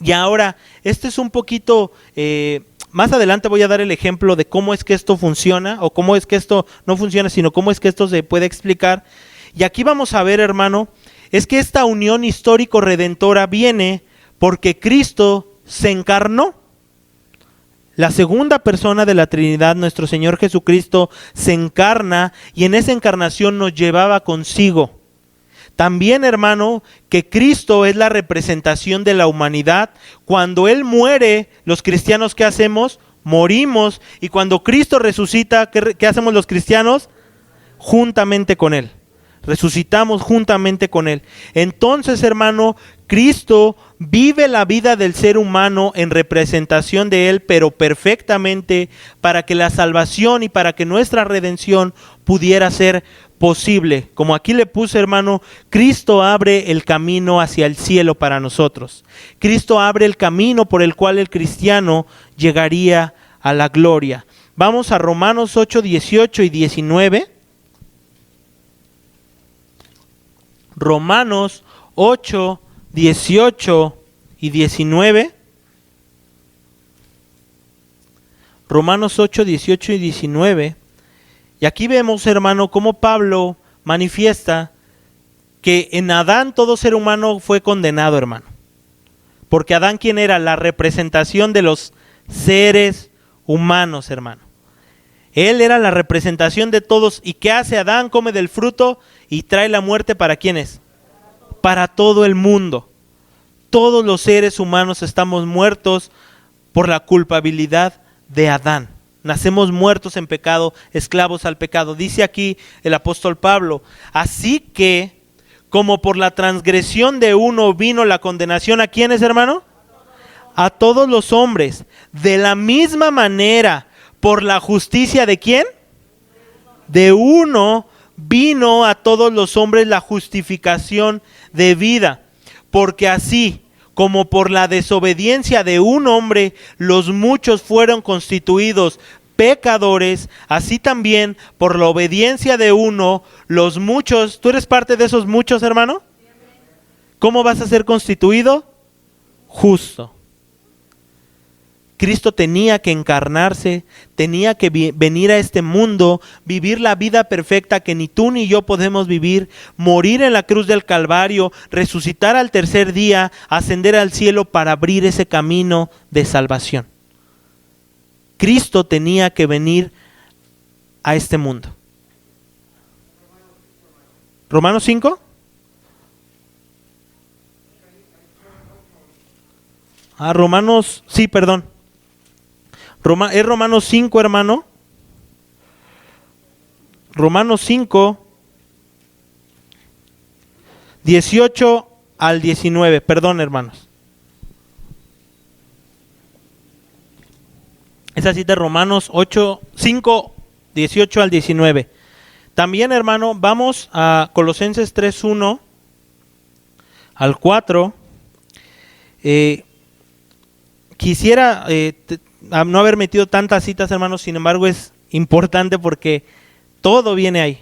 Y ahora, este es un poquito, más adelante voy a dar el ejemplo de cómo es que esto funciona, o cómo es que esto no funciona, sino cómo es que esto se puede explicar. Y aquí vamos a ver, hermano, es que esta unión histórico-redentora viene porque Cristo se encarnó. La segunda persona de la Trinidad, nuestro Señor Jesucristo, se encarna y en esa encarnación nos llevaba consigo. También, hermano, que Cristo es la representación de la humanidad. Cuando Él muere, los cristianos, ¿qué hacemos? Morimos. Y cuando Cristo resucita, ¿qué hacemos los cristianos? Juntamente con Él. Resucitamos juntamente con Él. Entonces, hermano, Cristo vive la vida del ser humano en representación de Él, pero perfectamente, para que la salvación y para que nuestra redención pudiera ser posible. Como aquí le puse, hermano, Cristo abre el camino hacia el cielo para nosotros. Cristo abre el camino por el cual el cristiano llegaría a la gloria. Vamos a Romanos 8, 18 y 19. Romanos 8, 18 y 19. Romanos 8, 18 y 19. Y aquí vemos, hermano, cómo Pablo manifiesta que en Adán todo ser humano fue condenado, hermano. Porque Adán, ¿quién era? La representación de los seres humanos, hermano. Él era la representación de todos. ¿Y qué hace Adán? Come del fruto y trae la muerte ¿para quiénes? Para todo el mundo. Todos los seres humanos estamos muertos por la culpabilidad de Adán. Nacemos muertos en pecado, esclavos al pecado. Dice aquí el apóstol Pablo, así que como por la transgresión de uno vino la condenación, ¿a quiénes, hermano? A todos los hombres. De la misma manera, por la justicia ¿de quién? De uno vino a todos los hombres la justificación de vida. Porque así como por la desobediencia de un hombre los muchos fueron constituidos pecadores, así también por la obediencia de uno los muchos. ¿Tú eres parte de esos muchos, hermano? ¿Cómo vas a ser constituido? Justo. Cristo tenía que encarnarse, tenía que venir a este mundo, vivir la vida perfecta que ni tú ni yo podemos vivir, morir en la cruz del Calvario, resucitar al tercer día, ascender al cielo para abrir ese camino de salvación. Cristo tenía que venir a este mundo. ¿Romanos 5? Romanos, sí, perdón. Es Romanos 5, hermano. Romanos 5, 18 al 19. Perdón, hermanos. Esa cita de Romanos 5, 18 al 19. También, hermano, vamos a Colosenses 3, 1 al 4. Quisiera no haber metido tantas citas, hermanos, sin embargo es importante porque todo viene ahí.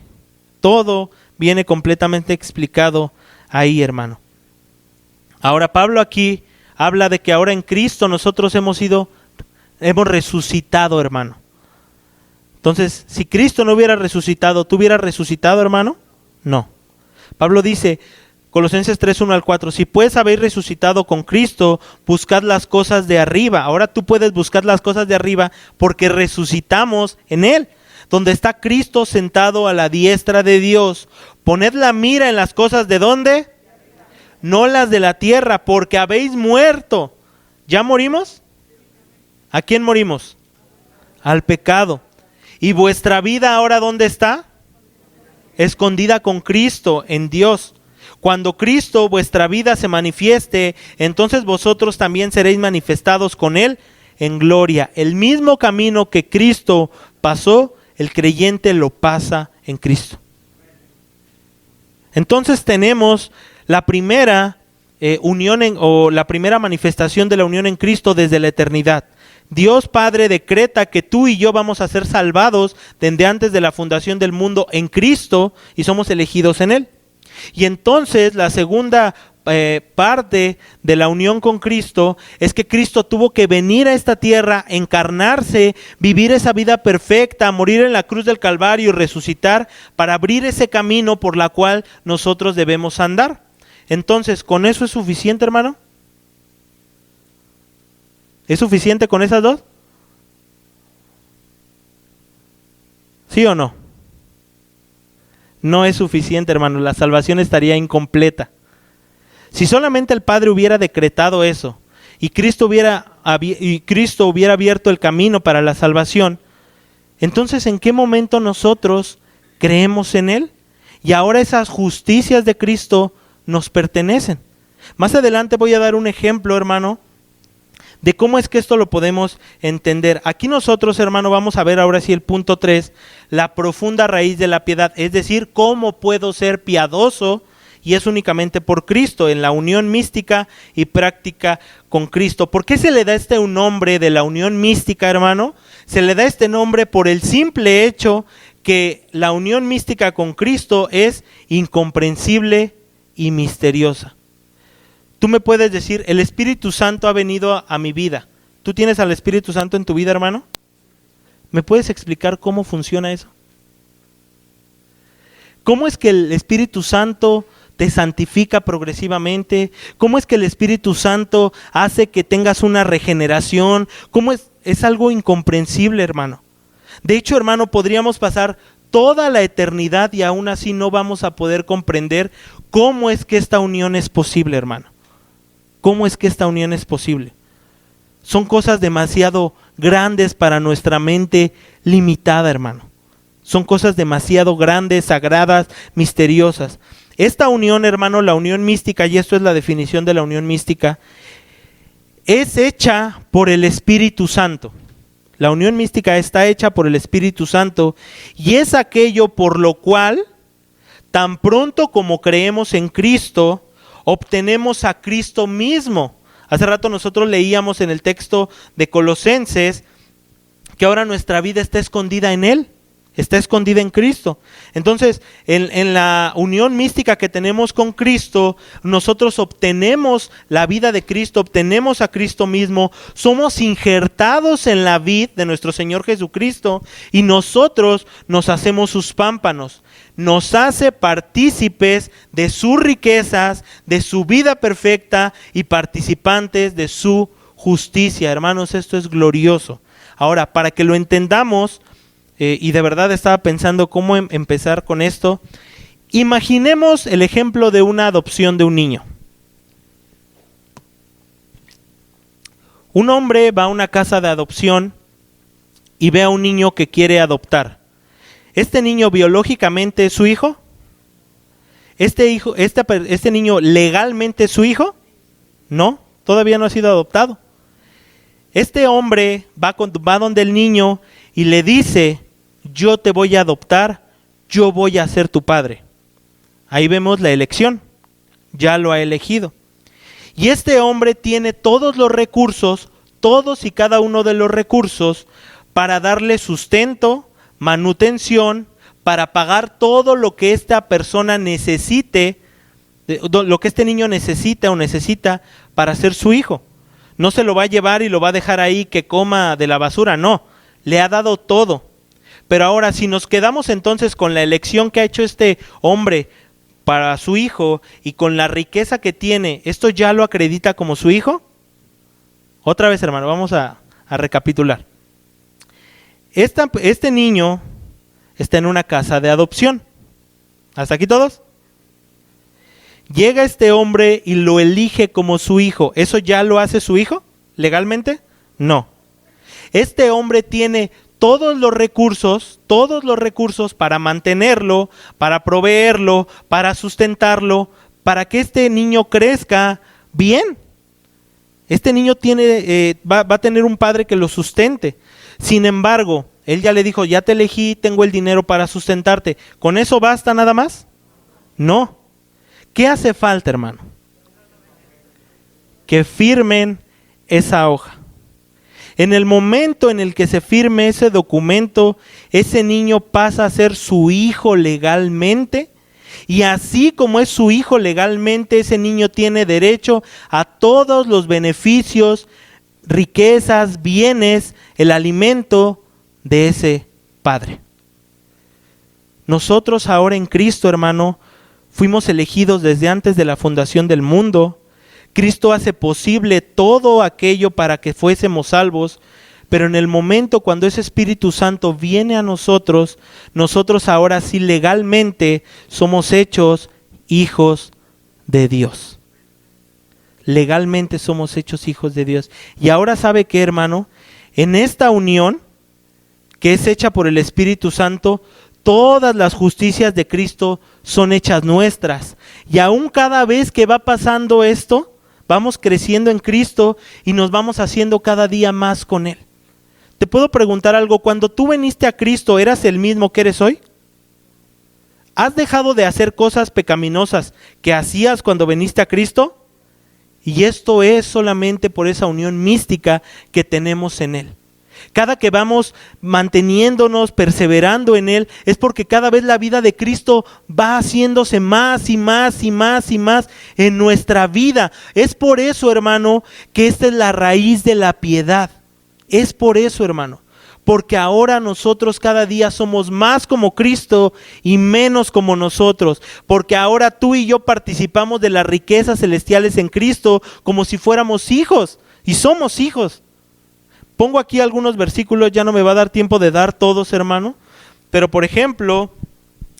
Todo viene completamente explicado ahí, hermano. Ahora Pablo aquí habla de que ahora en Cristo nosotros hemos resucitado, hermano. Entonces, si Cristo no hubiera resucitado, ¿tú hubieras resucitado, hermano? No. Pablo dice, Colosenses 3, 1 al 4, si pues habéis resucitado con Cristo, buscad las cosas de arriba. Ahora tú puedes buscar las cosas de arriba porque resucitamos en Él, donde está Cristo sentado a la diestra de Dios. Poned la mira en las cosas ¿de dónde? No las de la tierra, porque habéis muerto. ¿Ya morimos? ¿A quién morimos? Al pecado. ¿Y vuestra vida ahora dónde está? Escondida con Cristo en Dios. Cuando Cristo, vuestra vida, se manifieste, entonces vosotros también seréis manifestados con Él en gloria. El mismo camino que Cristo pasó, el creyente lo pasa en Cristo. Entonces tenemos la primera la primera manifestación de la unión en Cristo desde la eternidad. Dios Padre decreta que tú y yo vamos a ser salvados desde antes de la fundación del mundo en Cristo y somos elegidos en Él. Y entonces la segunda parte de la unión con Cristo es que Cristo tuvo que venir a esta tierra, encarnarse, vivir esa vida perfecta, morir en la cruz del Calvario y resucitar para abrir ese camino por la cual nosotros debemos andar. Entonces, ¿con eso es suficiente, hermano? ¿Es suficiente con esas dos? ¿Sí o no? No es suficiente, hermano. La salvación estaría incompleta. Si solamente el Padre hubiera decretado eso y Cristo hubiera abierto el camino para la salvación, entonces ¿en qué momento nosotros creemos en Él? Y ahora esas justicias de Cristo nos pertenecen. Más adelante voy a dar un ejemplo, hermano, de cómo es que esto lo podemos entender. Aquí nosotros, hermano, vamos a ver ahora sí el punto 3, la profunda raíz de la piedad, es decir, cómo puedo ser piadoso, y es únicamente por Cristo, en la unión mística y práctica con Cristo. ¿Por qué se le da este un nombre de la unión mística, hermano? Se le da este nombre por el simple hecho que la unión mística con Cristo es incomprensible y misteriosa. Tú me puedes decir, el Espíritu Santo ha venido a mi vida. ¿Tú tienes al Espíritu Santo en tu vida, hermano? ¿Me puedes explicar cómo funciona eso? ¿Cómo es que el Espíritu Santo te santifica progresivamente? ¿Cómo es que el Espíritu Santo hace que tengas una regeneración? ¿Cómo es? Es algo incomprensible, hermano. De hecho, hermano, podríamos pasar toda la eternidad y aún así no vamos a poder comprender cómo es que esta unión es posible, hermano. ¿Cómo es que esta unión es posible? Son cosas demasiado grandes para nuestra mente limitada, hermano. Son cosas demasiado grandes, sagradas, misteriosas. Esta unión, hermano, la unión mística, y esto es la definición de la unión mística, es hecha por el Espíritu Santo. La unión mística está hecha por el Espíritu Santo y es aquello por lo cual, tan pronto como creemos en Cristo, obtenemos a Cristo mismo. Hace rato nosotros leíamos en el texto de Colosenses que ahora nuestra vida está escondida en Él, está escondida en Cristo. Entonces, en la unión mística que tenemos con Cristo, nosotros obtenemos la vida de Cristo, obtenemos a Cristo mismo, somos injertados en la vid de nuestro Señor Jesucristo y nosotros nos hacemos sus pámpanos. Nos hace partícipes de sus riquezas, de su vida perfecta y participantes de su justicia. Hermanos, esto es glorioso. Ahora, para que lo entendamos, y de verdad estaba pensando cómo empezar con esto, imaginemos el ejemplo de una adopción de un niño. Un hombre va a una casa de adopción y ve a un niño que quiere adoptar. ¿Este niño biológicamente es su hijo? ¿Este niño legalmente es su hijo? No, todavía no ha sido adoptado. Este hombre va donde el niño y le dice: yo te voy a adoptar, yo voy a ser tu padre. Ahí vemos la elección, ya lo ha elegido. Y este hombre tiene todos los recursos, todos y cada uno de los recursos para darle sustento, manutención, para pagar todo lo que esta persona necesite, lo que este niño necesita o necesita para ser su hijo. No se lo va a llevar y lo va a dejar ahí que coma de la basura, no, le ha dado todo. Pero ahora, si nos quedamos entonces con la elección que ha hecho este hombre para su hijo y con la riqueza que tiene, ¿esto ya lo acredita como su hijo? Otra vez, hermano, vamos a recapitular. Este niño está en una casa de adopción. ¿Hasta aquí todos? Llega este hombre y lo elige como su hijo. ¿Eso ya lo hace su hijo legalmente? No. Este hombre tiene todos los recursos para mantenerlo, para proveerlo, para sustentarlo, para que este niño crezca bien. Este niño va a tener un padre que lo sustente. Sin embargo, él ya le dijo: ya te elegí, tengo el dinero para sustentarte. ¿Con eso basta nada más? No. ¿Qué hace falta, hermano? Que firmen esa hoja. En el momento en el que se firme ese documento, ese niño pasa a ser su hijo legalmente, y así como es su hijo legalmente, ese niño tiene derecho a todos los beneficios, riquezas, bienes, el alimento de ese padre. Nosotros ahora en Cristo, hermano, fuimos elegidos desde antes de la fundación del mundo. Cristo hace posible todo aquello para que fuésemos salvos, pero en el momento cuando ese Espíritu Santo viene a nosotros, nosotros ahora sí legalmente somos hechos hijos de Dios. Legalmente somos hechos hijos de Dios. Y ahora, ¿sabe qué, hermano? En esta unión que es hecha por el Espíritu Santo, todas las justicias de Cristo son hechas nuestras. Y aún cada vez que va pasando esto, vamos creciendo en Cristo y nos vamos haciendo cada día más con Él. Te puedo preguntar algo: cuando tú viniste a Cristo, ¿eras el mismo que eres hoy? ¿Has dejado de hacer cosas pecaminosas que hacías cuando viniste a Cristo? Y esto es solamente por esa unión mística que tenemos en Él. Cada que vamos manteniéndonos, perseverando en Él, es porque cada vez la vida de Cristo va haciéndose más y más y más y más en nuestra vida. Es por eso, hermano, que esta es la raíz de la piedad. Es por eso, hermano, porque ahora nosotros cada día somos más como Cristo y menos como nosotros, porque ahora tú y yo participamos de las riquezas celestiales en Cristo como si fuéramos hijos, y somos hijos. Pongo aquí algunos versículos, ya no me va a dar tiempo de dar todos, hermano, pero por ejemplo,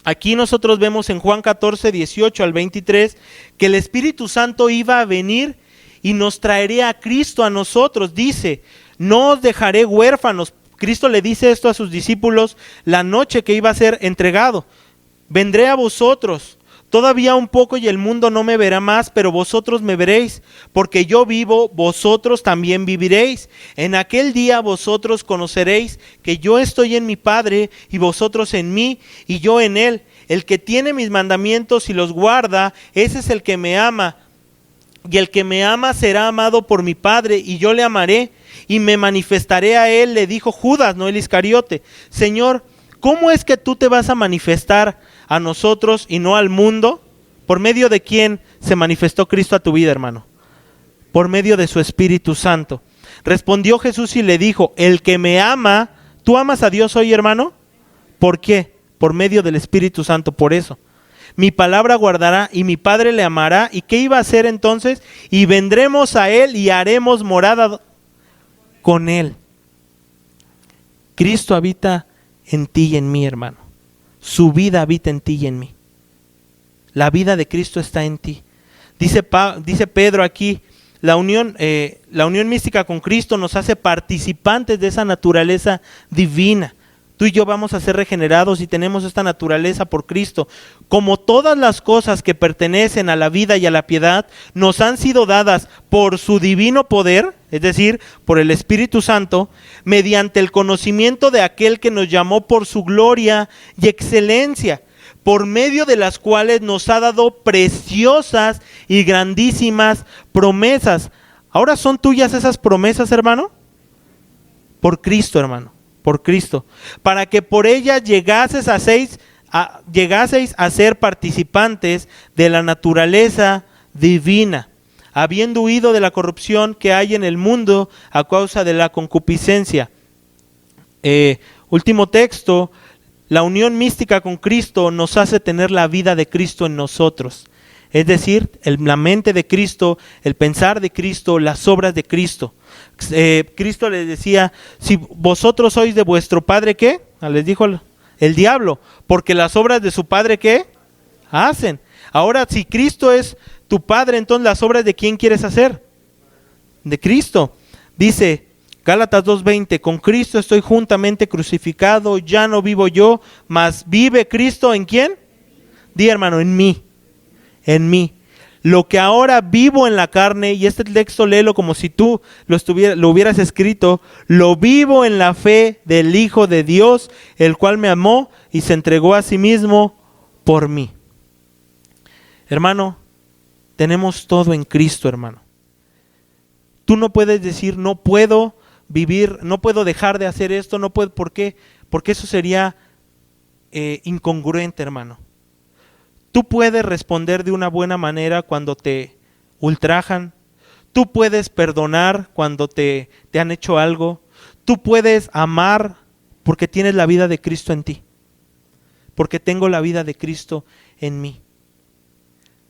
aquí nosotros vemos en Juan 14, 18 al 23, que el Espíritu Santo iba a venir y nos traería a Cristo a nosotros. Dice: no os dejaré huérfanos. Cristo le dice esto a sus discípulos la noche que iba a ser entregado. Vendré a vosotros. Todavía un poco y el mundo no me verá más, pero vosotros me veréis, porque yo vivo, vosotros también viviréis. En aquel día vosotros conoceréis que yo estoy en mi Padre, y vosotros en mí, y yo en él. El que tiene mis mandamientos y los guarda, ese es el que me ama. Y el que me ama será amado por mi Padre, y yo le amaré, y me manifestaré a él. Le dijo Judas, no el Iscariote: Señor, ¿cómo es que tú te vas a manifestar a nosotros y no al mundo? ¿Por medio de quién se manifestó Cristo a tu vida, hermano? Por medio de su Espíritu Santo. Respondió Jesús y le dijo: el que me ama, ¿tú amas a Dios hoy, hermano? ¿Por qué? Por medio del Espíritu Santo. Por eso mi palabra guardará, y mi Padre le amará. ¿Y qué iba a hacer entonces? Y vendremos a él y haremos morada con él. Cristo habita en ti y en mí, hermano. Su vida habita en ti y en mí. La vida de Cristo está en ti. Dice Pedro aquí: la unión mística con Cristo nos hace participantes de esa naturaleza divina. Tú y yo vamos a ser regenerados y tenemos esta naturaleza por Cristo. Como todas las cosas que pertenecen a la vida y a la piedad nos han sido dadas por su divino poder, es decir, por el Espíritu Santo, mediante el conocimiento de aquel que nos llamó por su gloria y excelencia, por medio de las cuales nos ha dado preciosas y grandísimas promesas. ¿Ahora son tuyas esas promesas, hermano? Por Cristo, hermano. Por Cristo, para que por ella llegaseis a ser participantes de la naturaleza divina, habiendo huido de la corrupción que hay en el mundo a causa de la concupiscencia. Último texto: la unión mística con Cristo nos hace tener la vida de Cristo en nosotros, es decir, la mente de Cristo, el pensar de Cristo, las obras de Cristo. Cristo les decía: si vosotros sois de vuestro padre, ¿qué? Les dijo el diablo, porque las obras de su padre, ¿qué? Hacen. Ahora, si Cristo es tu padre, entonces las obras de ¿quién quieres hacer? De Cristo. Dice Gálatas 2:20: con Cristo estoy juntamente crucificado, ya no vivo yo, mas vive Cristo. ¿En quién? Di, hermano, en mí. En mí. Lo que ahora vivo en la carne, y este texto léelo como si tú lo hubieras escrito: lo vivo en la fe del Hijo de Dios, el cual me amó y se entregó a sí mismo por mí. Hermano, tenemos todo en Cristo, hermano. Tú no puedes decir: no puedo vivir, no puedo dejar de hacer esto, no puedo. ¿Por qué? Porque eso sería incongruente, hermano. Tú puedes responder de una buena manera cuando te ultrajan. Tú puedes perdonar cuando te han hecho algo. Tú puedes amar porque tienes la vida de Cristo en ti. Porque tengo la vida de Cristo en mí.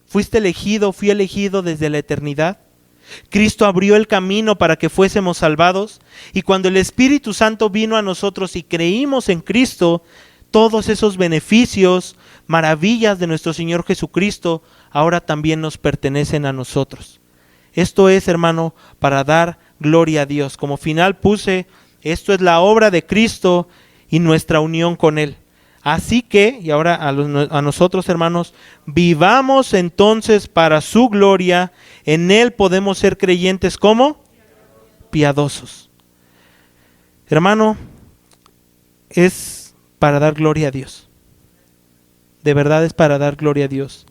Fui elegido desde la eternidad. Cristo abrió el camino para que fuésemos salvados. Y cuando el Espíritu Santo vino a nosotros y creímos en Cristo, todos esos beneficios, maravillas de nuestro Señor Jesucristo, ahora también nos pertenecen a nosotros. Esto es, hermano, para dar gloria a Dios. Como final puse: esto es la obra de Cristo y nuestra unión con Él. Así que, y ahora a nosotros, hermanos, vivamos entonces para su gloria. En Él podemos ser creyentes, ¿cómo? Piadosos. Hermano, es para dar gloria a Dios. De verdad es para dar gloria a Dios.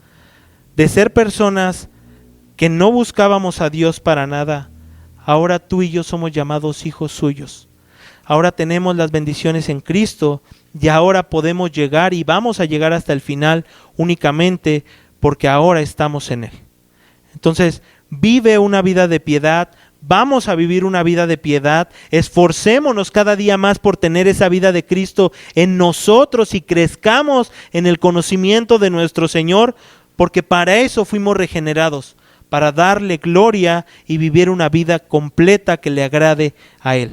De ser personas que no buscábamos a Dios para nada, ahora tú y yo somos llamados hijos suyos. Ahora tenemos las bendiciones en Cristo y ahora podemos llegar y vamos a llegar hasta el final únicamente porque ahora estamos en Él. Entonces, vive una vida de piedad. Vamos a vivir una vida de piedad. Esforcémonos cada día más por tener esa vida de Cristo en nosotros y crezcamos en el conocimiento de nuestro Señor, porque para eso fuimos regenerados, para darle gloria y vivir una vida completa que le agrade a Él.